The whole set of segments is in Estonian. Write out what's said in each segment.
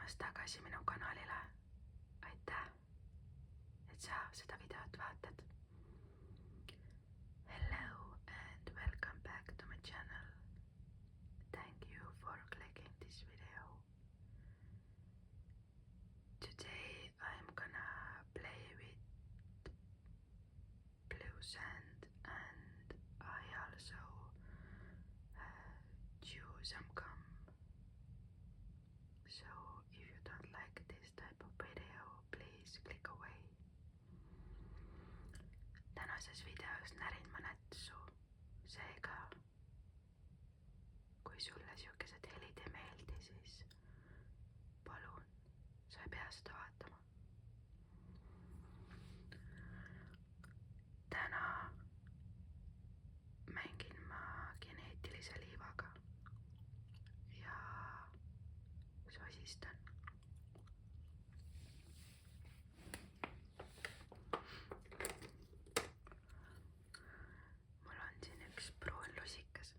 tulemast tagasi minu kanalile. Aitäh, et sa seda videot vaatad. Hello and welcome back to my channel. Thank you for clicking this video. Today I'm gonna play with blue sand and I also chew some gum. So if you don't like this type of video, please click away. Tänases videos närin ma nätsu, seega kui sulle siukesed helid ei meeldi, siis palun, sa ei pea seda vaatama. Täna mängin ma geneetilise liivaga ja sosistan. Mul on siin üks pruun lusikas.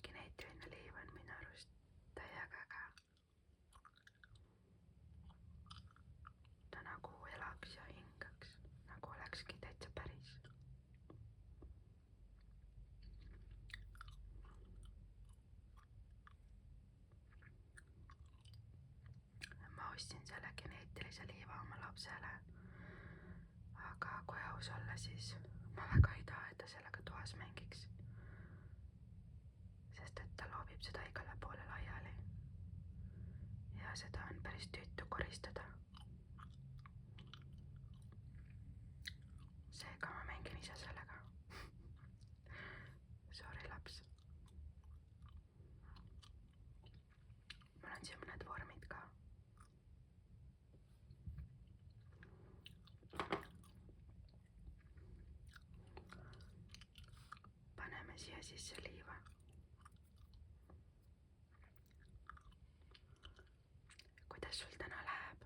Geneetiline liiv on minu arust täiega äge. Ta nagu elaks ja hingaks, nagu olekski täitsa päris. Ma ostsin selle geneetilise liiva oma lapsele, aga kui aus olla, siis ma väga ei taha, et ta sellega toas mängiks, sest et ta loobib seda igale poole laiali ja seda on päris tüütu koristada. Seega ma mängin ise sellega. Sorry laps. Mul on siin mõned vormid ka. Paneme siia sisse liiva. Kuidas sul täna läheb?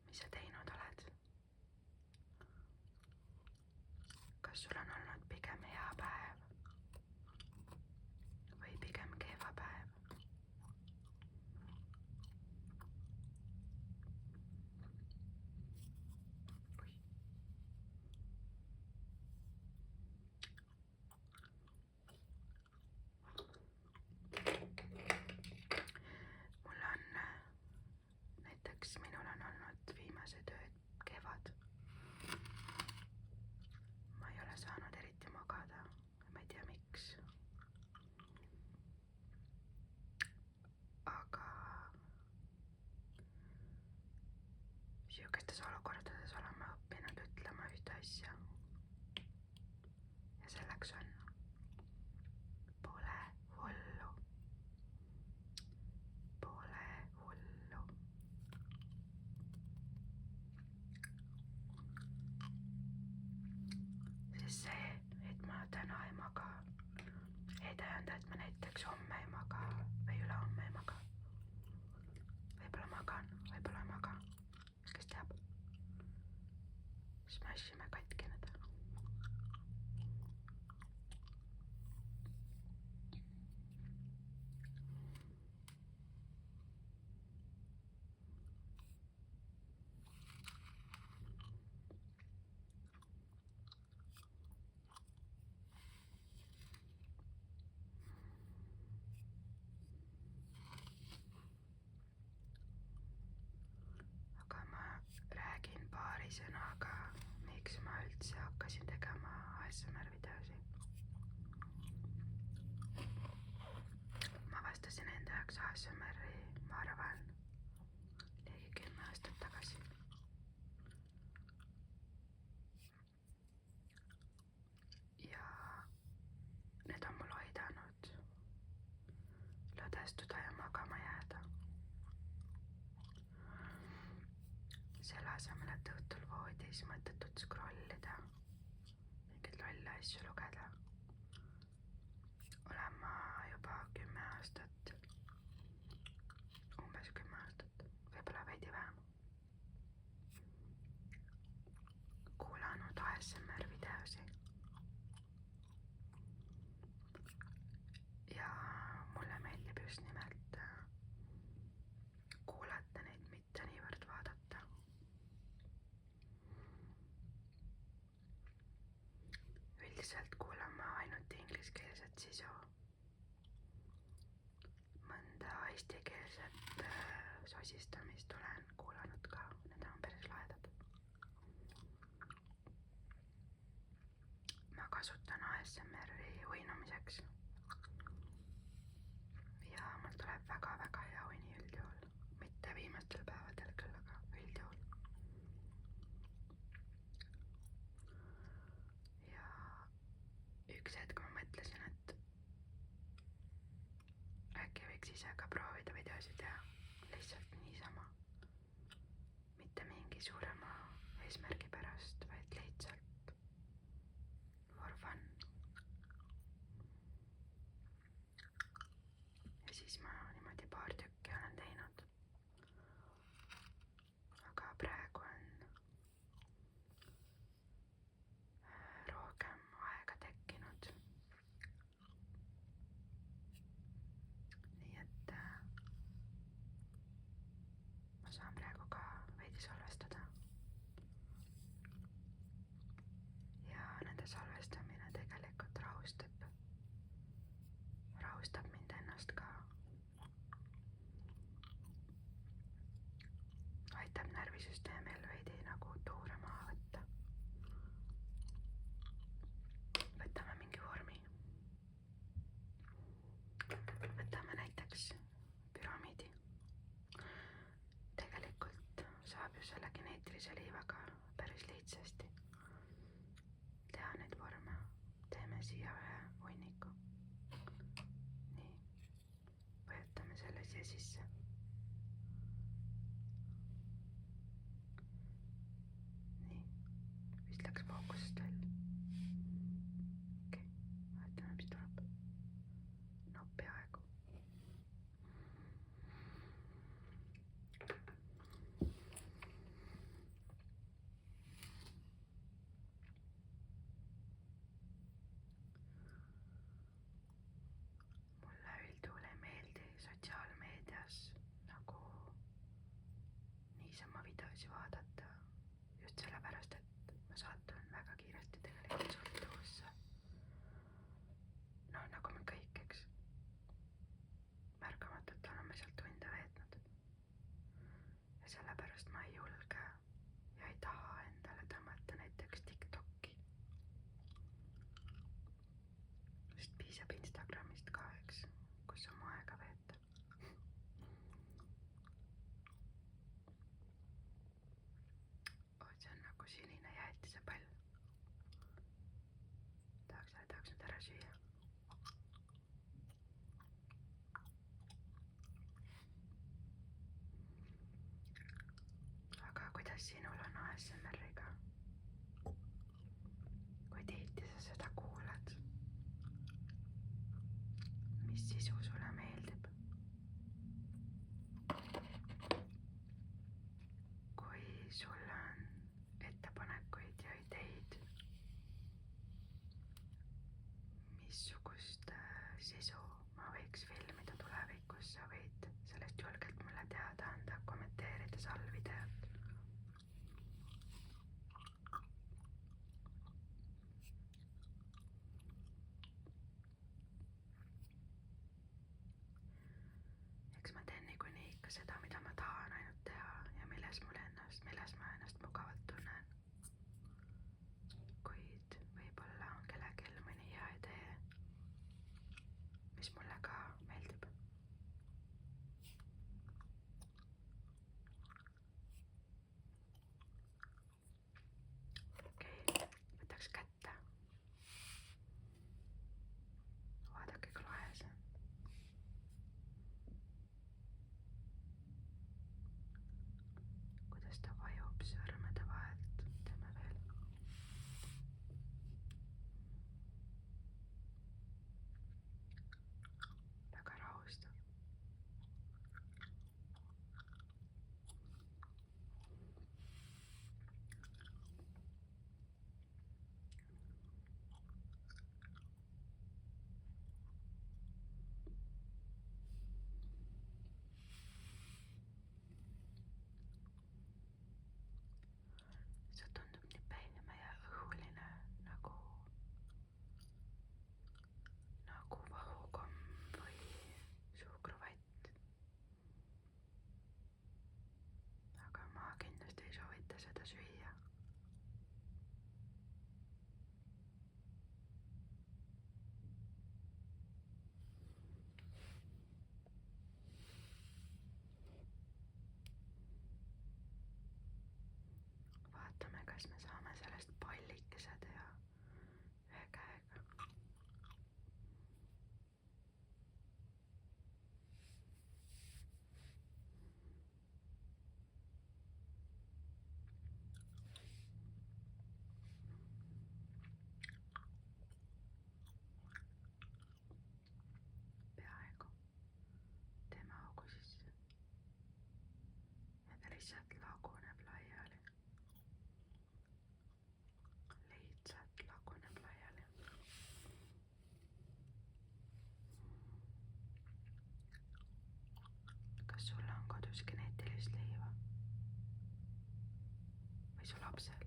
Mis sa teinud oled? Kas sul on olnud pigem hea päev või pigem kehva päev? Minul on olnud viimased ööd kehvad. Ma ei ole saanud eriti magada, ma ei tea miks. Aga siukestes olukordades olen ma õppinud ütlema ühte asja. Ja selleks on pole hullu. Pole hullu. Sest see, et ma täna ei maga, ei tähenda, et ma näiteks homme ei maga või ülehomme ei maga. Võib-olla magan, võib-olla ei maga. Kes teab? Smashime katki need. Aga ma räägin paari sõnaga, miks ma üldse hakkasin tegema ASMR videosi. Ma avastasin enda jaoks ASMR-i, ma arvan, ligi 10 aastat tagasi. Ja need on mul aidanud lõdvestuda ja magama jääda. Selle asemel, et õhtul voodis mõttetult scrollida, mingeid lolle asju lugeda, olen ma juba 10 aastat, umbes 10 aastat, võib-olla veidi vähem, kuulanud ASMR videosi. Ja mulle meeldib lihtsalt kuulama ainult ingliskeelset sisu. Mõnda eestikeelset sosistamist olen kuulanud ka, need on päris lahedad. Ma kasutan ASMR-i uinumiseks. Ja mul tuleb väga hea uni üldjuhul. Mitte viimastel päevadel küll, aga üldjuhul. Ja üks hetk ma mõtlesin, et äkki võiks ise ka proovida videosid teha. Lihtsalt niisama. Mitte mingi suurema eesmärgi pärast, vaid lihtsalt for fun. Ja siis ma niimoodi paar tükki olen teinud. Aga praegu on rohkem aega tekkinud. Nii et ma saan praegu ka veidi salvestada. Ja nende salvestamine tegelikult rahustab mind ennast ka. Aitab närvisüsteemil veidi nagu tuure maha võtta. Võtame mingi vormi. Võtame näiteks püramiidi. Tegelikult saab ju selle geneetrilise liivaga päris lihtsasti teha neid vorme. Teeme siia ühe hunniku. Nii, vajutame selle siia sisse. Nii, vist läks fookusest välja. Okei, vaatame, mis tuleb. No peaaegu. Mulle üldjuhul ei meeldi sotsiaalmeedias nagu niisama videosi vaadata. Just sellepärast, et ma satun väga kiiresti tegelikult sõltuvusse. No nagu me kõik, eks. Märkamatult oleme seal tunde veetnud. Ja sellepärast ma ei julge ja ei taha endale tõmmata näiteks TikTok'i. Sest piisab Instagramist ka, eks, kus oma aega veeta. See on nagu sinine jäätisepall. Tahaks nüüd ära süüa. Aga kuidas sinul on ASMR-iga? Kui tihti sa seda kuulad? Mis sisu sulle meeldib? Kui sul on ettepanekuid ja ideid, missugust sisu ma võiks filmida tulevikus, sa võid sellest julgelt mulle teada anda, kommenteerides all videot. Eks ma teen niikuinii ikka seda, mida ma tahan ainult teha ja milles ma ennast mugavalt tunnen. Kuid võib-olla on kellelgi mõni hea idee, mis mulle ka meeldib. Okei, võtaks kätte. Vaadake, kui lahe see on. umbes me saame sellest pallikesed teha ühe käega. Peaaegu teeme augu sisse ja ta lihtsalt laguneb laiali. Lihtsalt laguneb laiali. Kas sul on kodus geneetilist leiva? Või su lapsel?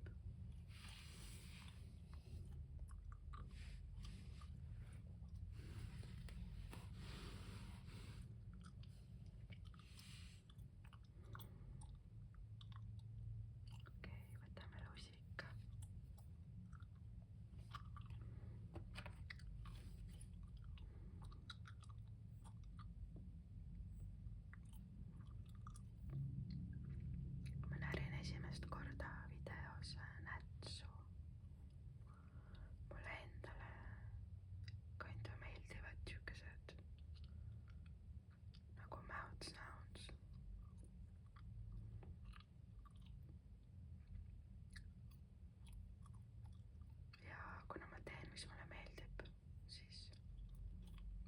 Okei, võtame lusika. Ma närin esimest korda videos nätsu. Mulle endale kinda meeldivad siukesed nagu mouth sounds. Ja kuna ma teen, mis mulle meeldib, siis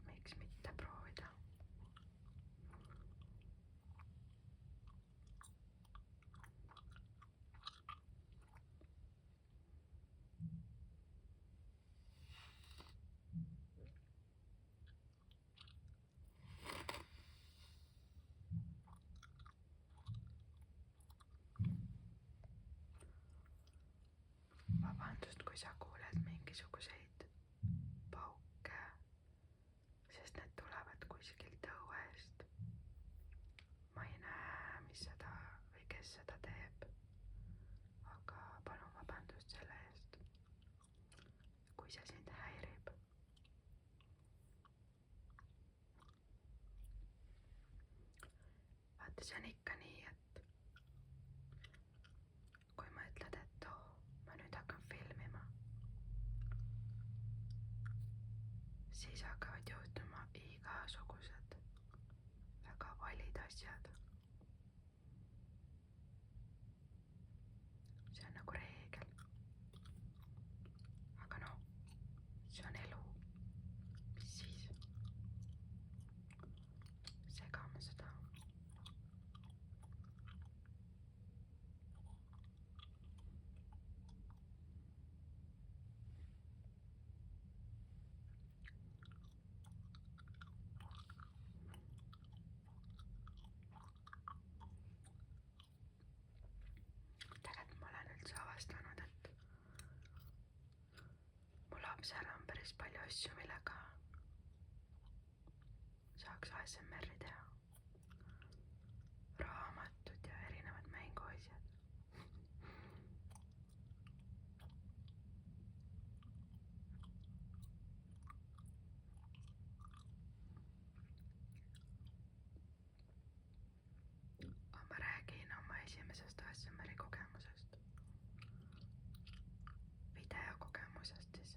miks mitte proovida. Vabandust, kui sa kuuled mingisuguseid pauke, sest need tulevad kuskilt õuest. Ma ei näe, mis seda või kes seda teeb, aga palun vabandust selle eest, kui see sind häirib. Vaata, see on ikka nii, et kui mõtled, et ma nüüd hakkan filmima, siis hakkavad juhtuma igasugused väga valid asjad. See on nagu reegel. Aga noh, see on elu. Mis siis? Segame seda. Tegelikult ma olen üldse avastanud, et mu lapsel on päris palju asju, millega saaks ASMR-i teha. Raamatud ja erinevad mänguasjad. Aga ma räägin oma esimesest ASMR-i kogemusest. Videokogemusest siis.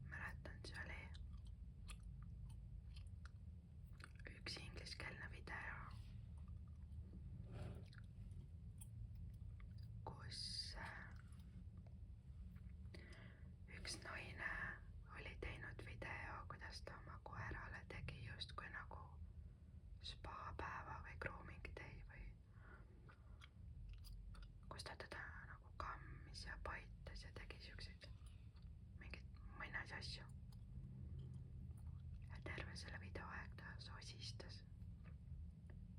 Mäletan, see oli üks ingliskeelne video, kus üks naine oli teinud video, kuidas ta oma koerale tegi justkui nagu spapäeva või grooming day või kus ta teda nagu kammis ja paitas ja tegi siukseid mingeid mõnasi asju. Ja terve selle video aeg ta sosistas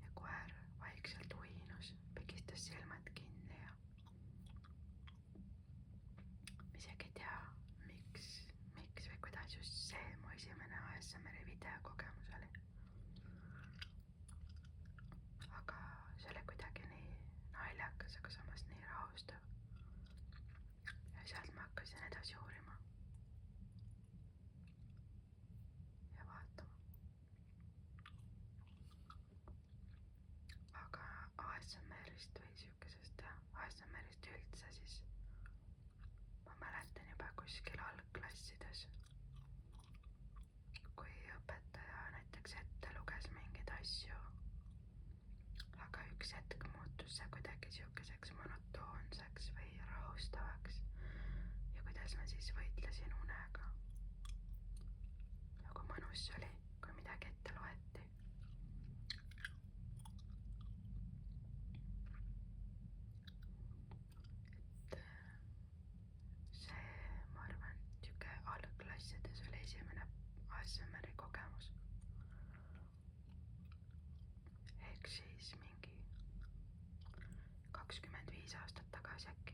ja koer vaikselt uinus, pigistas silmad kinni ja ma isegi ei tea, miks või kuidas just see mu esimene ASMR-i videokogemus oli. Aga see oli kuidagi nii naljakas, aga samas nii rahustav. Ja sealt ma hakkasin edasi uurima ja vaatama. Aga ASMR-ist võis ilus oli, kui midagi ette loeti. Et see, ma arvan, niisugune algklassides oli esimene ASMR-i kogemus. Ehk siis mingi 25 aastat tagasi äkki.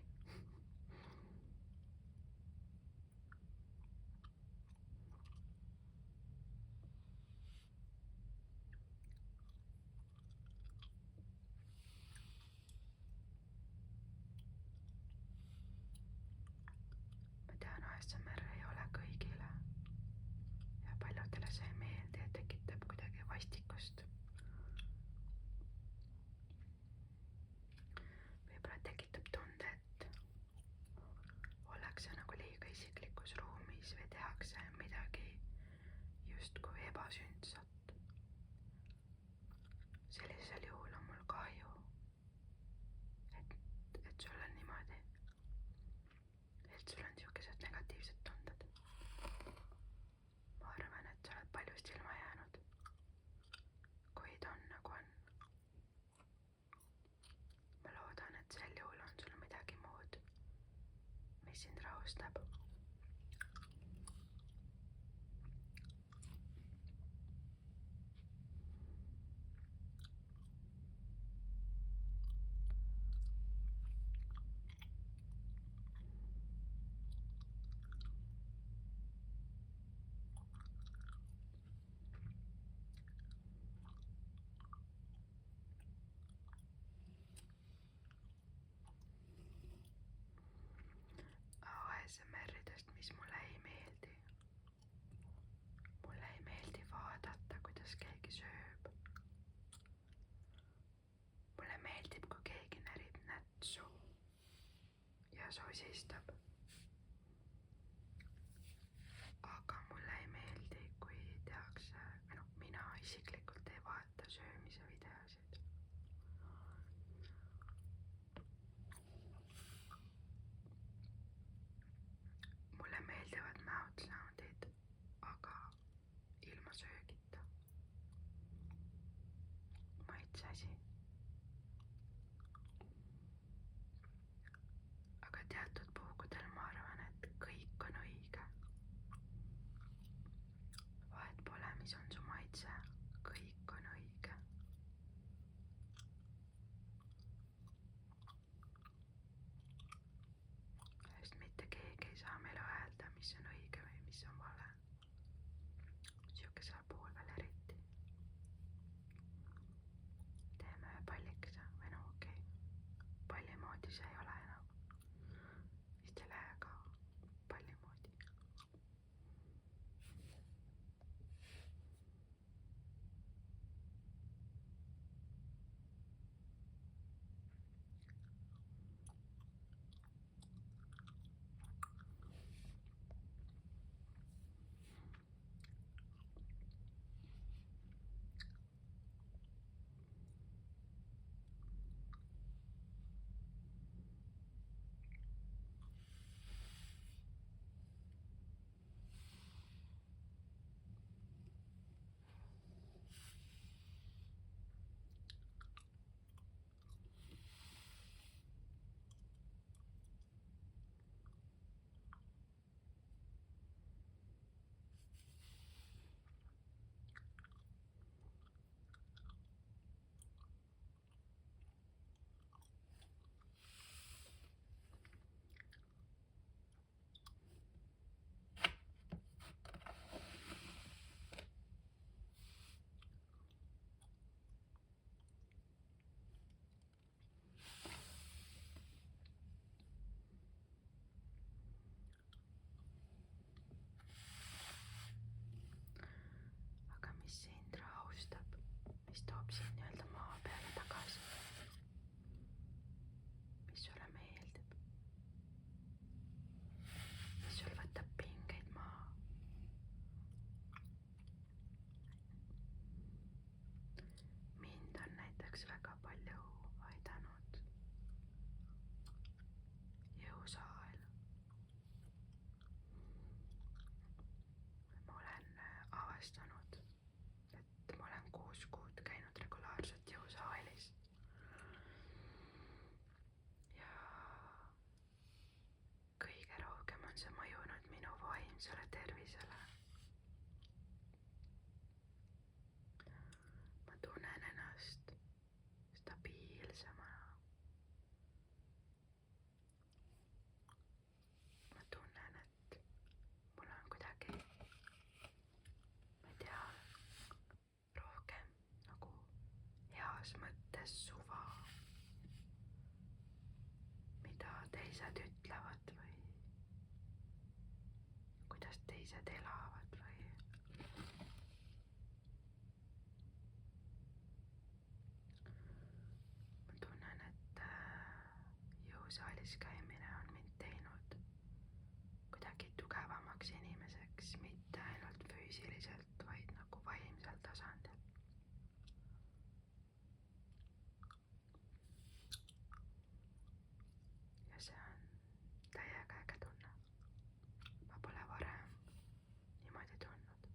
Ma tean, ASMR ei ole kõigile ja paljudele see ei meeldi ja tekitab kuidagi vastikust. Võib-olla tekitab tunde, et ollakse nagu liiga isiklikus ruumis või tehakse midagi justkui ebasündsat. Sellisel juhul on mul kahju, et sul on niimoodi, et sul on niisugused negatiivsed tunded. Ma arvan, et sa oled paljust ilma jäänud, kuid on nagu on. Ma loodan, et sel juhul on sul midagi muud, mis sind rahustab. ASMR-idest, mis mulle ei meeldi. Mulle ei meeldi vaadata, kuidas keegi sööb. Mulle meeldib, kui keegi närib nätsu ja sosistab. Aga mulle ei meeldi, kui tehakse, mina isiklikult ei vaata söömise videosid. Mulle meeldivad mouth soundid, aga ilma söögita. Maitseasi. Aga teatud puhkudel ma arvan, et kõik on õige. Vahet pole, mis on su maitse, kõik on õige. Sest mitte keegi ei saa meile öelda, mis on õige või mis on vale. Niisugusel puhul veel eriti. teised ütlevad või kuidas teised elavad või ma tunnen, et jõusaalis käimine on mind teinud kuidagi tugevamaks inimeseks, mitte ainult füüsiliselt, vaid nagu vaimsel tasandil. Ja see on täiega äge tunne. Ma pole varem niimoodi tundnud.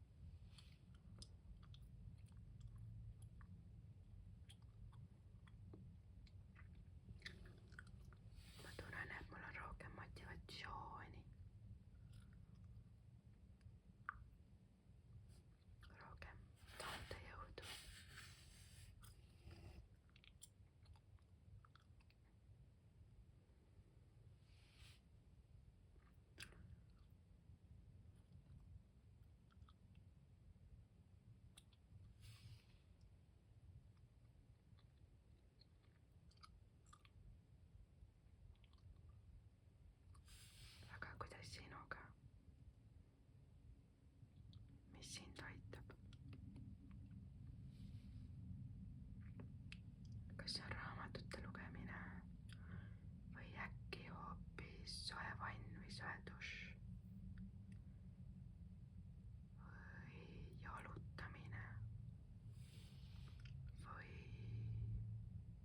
Ma tunnen, et mul on rohkem motivatsiooni, rohkem tahtejõudu. Aga kuidas sinuga? Mis sind aitab? Kas see on raamatute lugemine või äkki hoopis soe vann või soe dušš või jalutamine või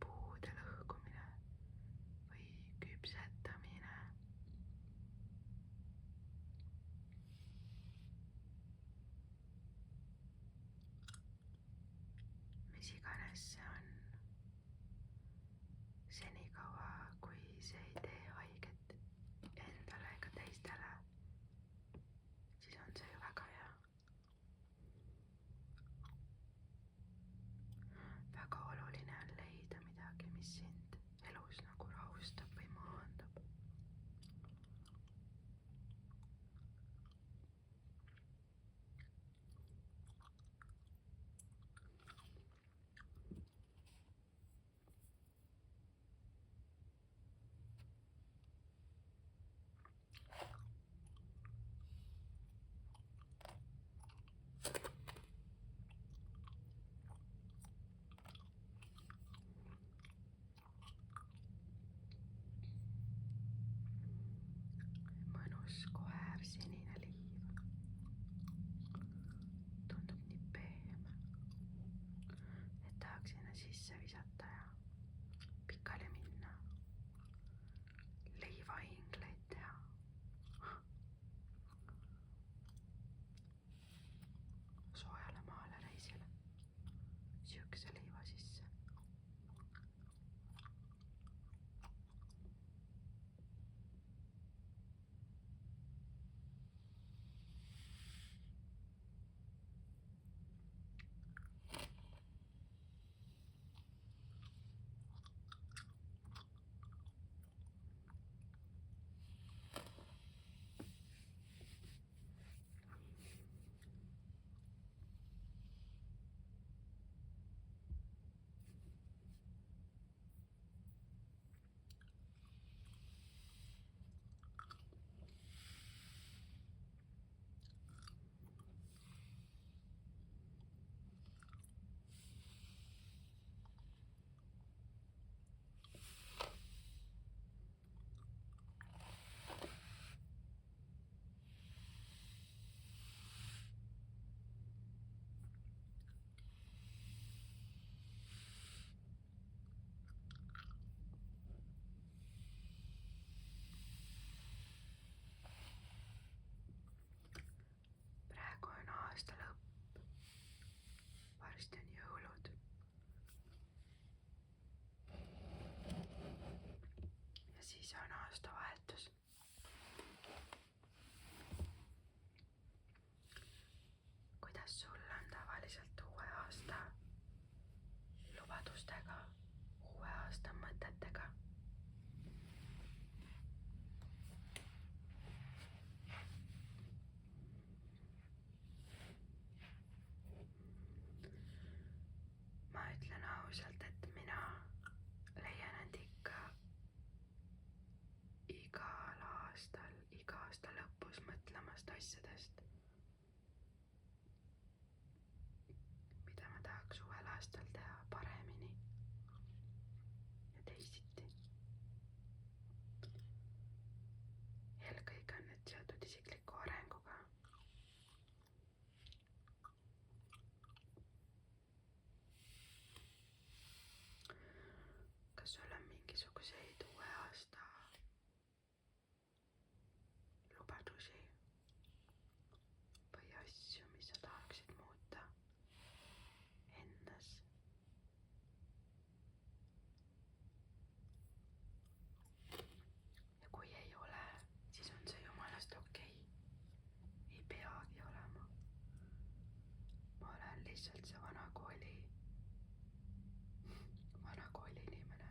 puude lõhkumine või küpsetamine? Mis iganes see on, senikaua kui see ei tee haiget endale ega teistele, siis on see ju väga hea. Väga oluline on leida midagi, mis sind elus nagu rahustab või maandab. Mõnus koher sinine liiv tundub nii pehme, et tahaks sinna sisse visata ja pikali minna, leivaingleid teha. Soojale maale reisile, siukse leiva sisse. Praegu on aasta lõpp, varsti on jõulud. Ja siis on aastavahetus. Kuidas sul on tavaliselt uue aasta lubadustega, uue aasta mõtetega? lihtsalt see vanakooli inimene,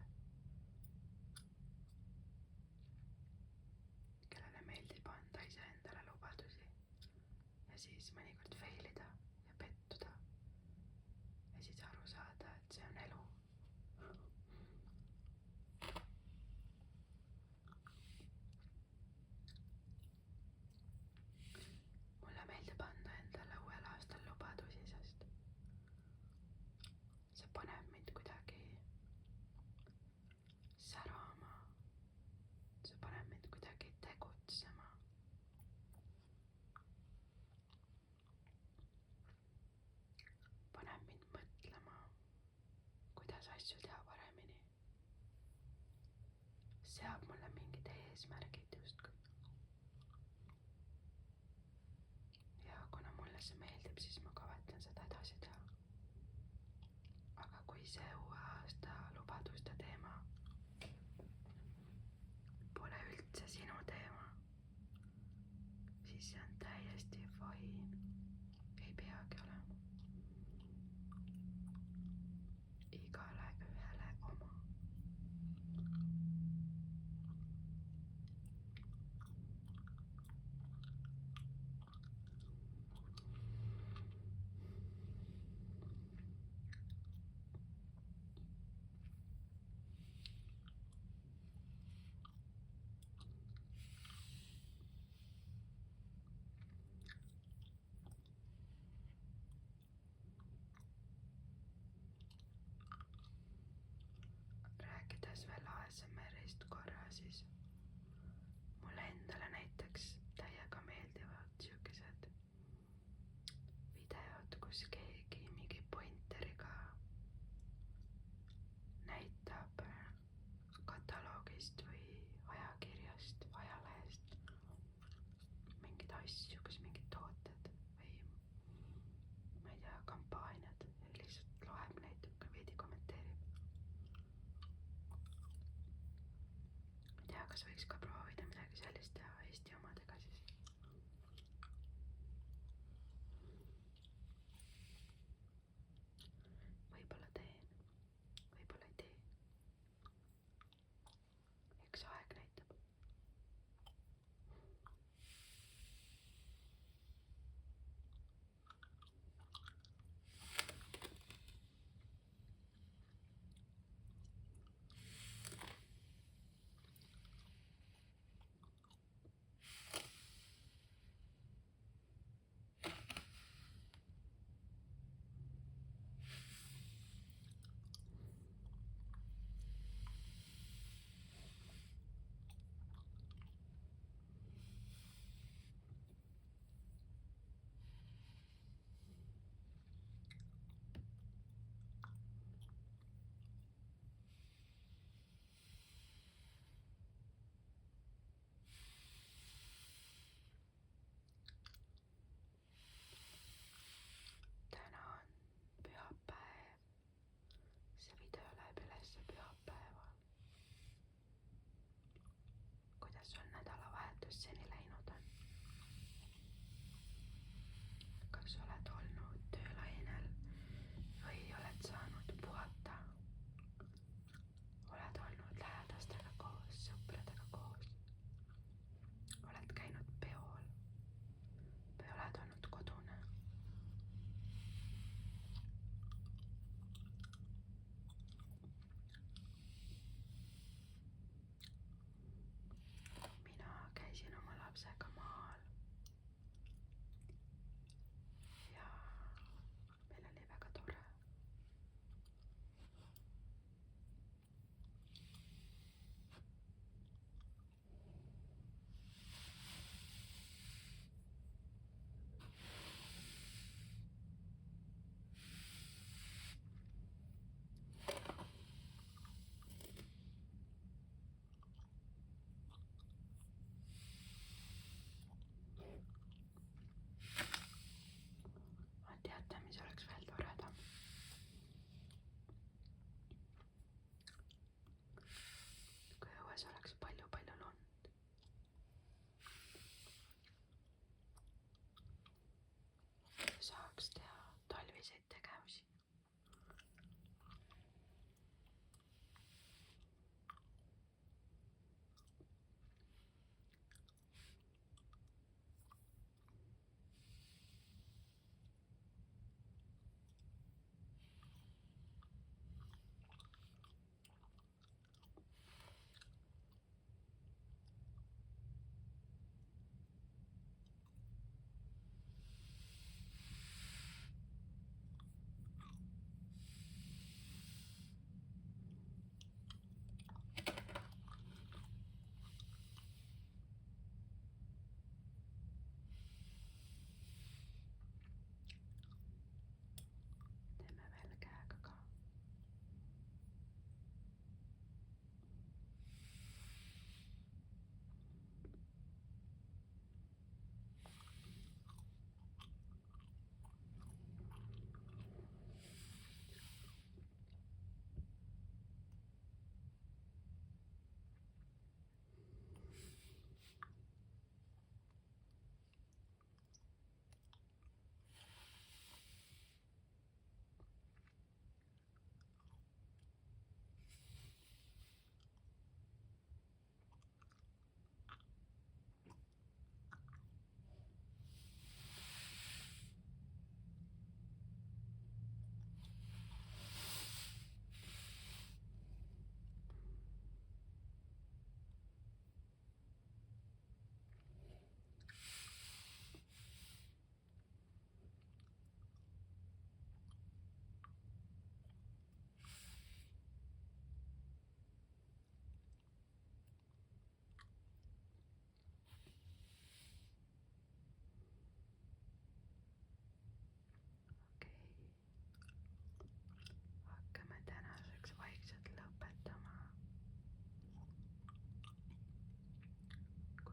kellele meeldib anda iseendale lubadusi ja siis mõnikord fail ida ja pettuda ja siis aru saada, et see on elu. Mulle meeldib anda endale uuel aastal lubadusi, sest see paneb mind kuidagi särama, see paneb mind kuidagi tegutsema. Paneb mind mõtlema, kuidas asju teha paremini. Seab mulle mingid eesmärgid justkui. Ja kuna mulle see meeldib, siis ma kavatsen seda edasi teha. Aga kui see uue aasta lubaduste teema pole üldse sinu teema, siis see on täiesti fine. Ei peagi olema. Igale ühele oma. Rääkides veel ASMR-ist korra, siis mulle endale näiteks täiega meeldivad siukesed videod, kus keegi mingi pointeriga näitab kataloogist või ajakirjast, ajalehest mingeid asju, kas mingid tooted või ma ei tea, kampaaniad ja lihtsalt loeb neid, veidi kommenteerib. Ma ei tea, kas võiks ka proovida midagi sellist teha Eesti omadega siis. Võib-olla teen, võib-olla ei tee. Eks aeg näitab.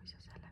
kui sa selle